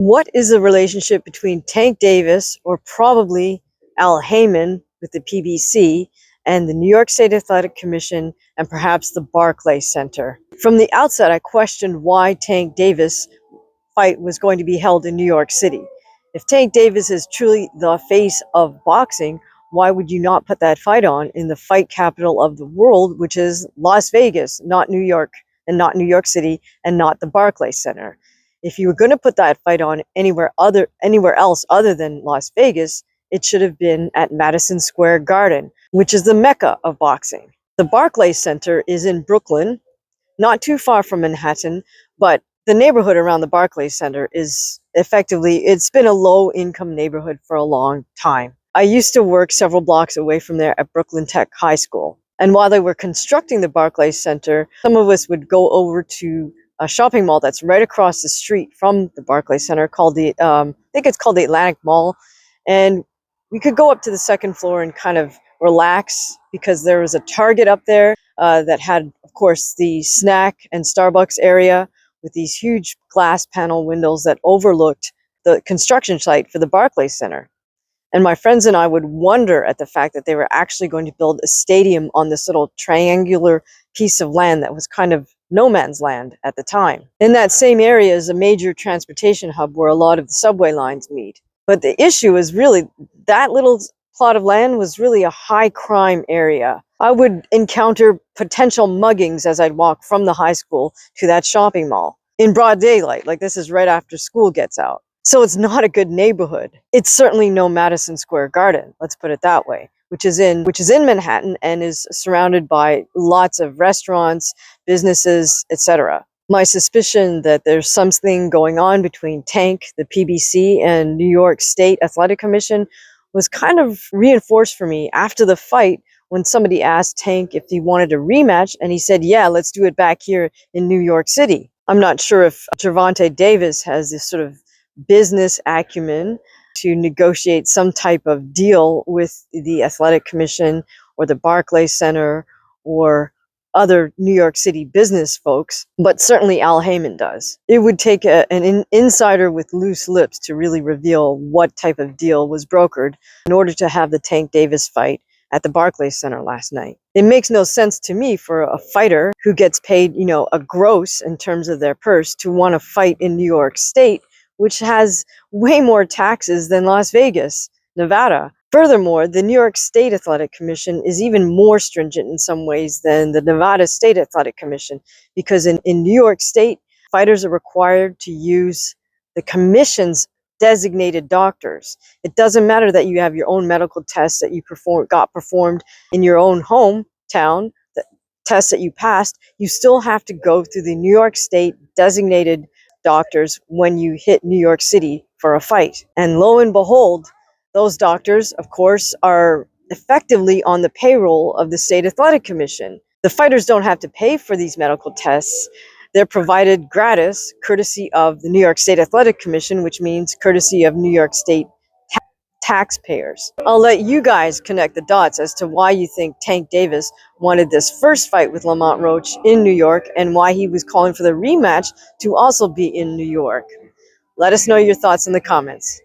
What is the relationship between Tank Davis, or probably Al Haymon with the PBC, and the New York State Athletic Commission and perhaps the Barclays Center? From the outset, I questioned why Tank Davis fight was going to be held in New York City. If Tank Davis is truly the face of boxing, why would you not put that fight on in the fight capital of the world, which is Las Vegas, not New York, and not New York City, and not the Barclays Center? If you were going to put that fight on anywhere else other than Las Vegas, it should have been at Madison Square Garden, which is the mecca of boxing. The Barclays Center is in Brooklyn, not too far from Manhattan, but the neighborhood around the Barclays Center is it's been a low-income neighborhood for a long time. I used to work several blocks away from there at Brooklyn Tech High School. And while they were constructing the Barclays Center, some of us would go over to a shopping mall that's right across the street from the Barclays Center called I think it's called the Atlantic Mall. And we could go up to the second floor and kind of relax because there was a Target up there that had, of course, the snack and Starbucks area with these huge glass panel windows that overlooked the construction site for the Barclays Center. And my friends and I would wonder at the fact that they were actually going to build a stadium on this little triangular piece of land that was kind of no man's land at the time. In that same area is a major transportation hub where a lot of the subway lines meet. But the issue is really that little plot of land was really a high crime area. I would encounter potential muggings as I'd walk from the high school to that shopping mall in broad daylight, like this is right after school gets out. So it's not a good neighborhood. It's certainly no Madison Square Garden, let's put it that way, which is in Manhattan and is surrounded by lots of restaurants, businesses, etc. My suspicion that there's something going on between Tank, the PBC, and New York State Athletic Commission was kind of reinforced for me after the fight when somebody asked Tank if he wanted a rematch, and he said, yeah, let's do it back here in New York City. I'm not sure if Gervonta Davis has this sort of business acumen to negotiate some type of deal with the Athletic Commission or the Barclays Center or other New York City business folks, but certainly Al Haymon does. It would take an insider with loose lips to really reveal what type of deal was brokered in order to have the Tank Davis fight at the Barclays Center last night. It makes no sense to me for a fighter who gets paid, a gross in terms of their purse to want to fight in New York State, which has way more taxes than Las Vegas, Nevada. Furthermore, the New York State Athletic Commission is even more stringent in some ways than the Nevada State Athletic Commission, because in New York State, fighters are required to use the commission's designated doctors. It doesn't matter that you have your own medical tests that you got performed in your own hometown, the tests that you passed. You still have to go through the New York State designated doctors when you hit New York City for a fight. And lo and behold, those doctors, of course, are effectively on the payroll of the State Athletic Commission. The fighters don't have to pay for these medical tests. They're provided gratis, courtesy of the New York State Athletic Commission, which means courtesy of New York State taxpayers. I'll let you guys connect the dots as to why you think Tank Davis wanted this first fight with Lamont Roach in New York and why he was calling for the rematch to also be in New York. Let us know your thoughts in the comments.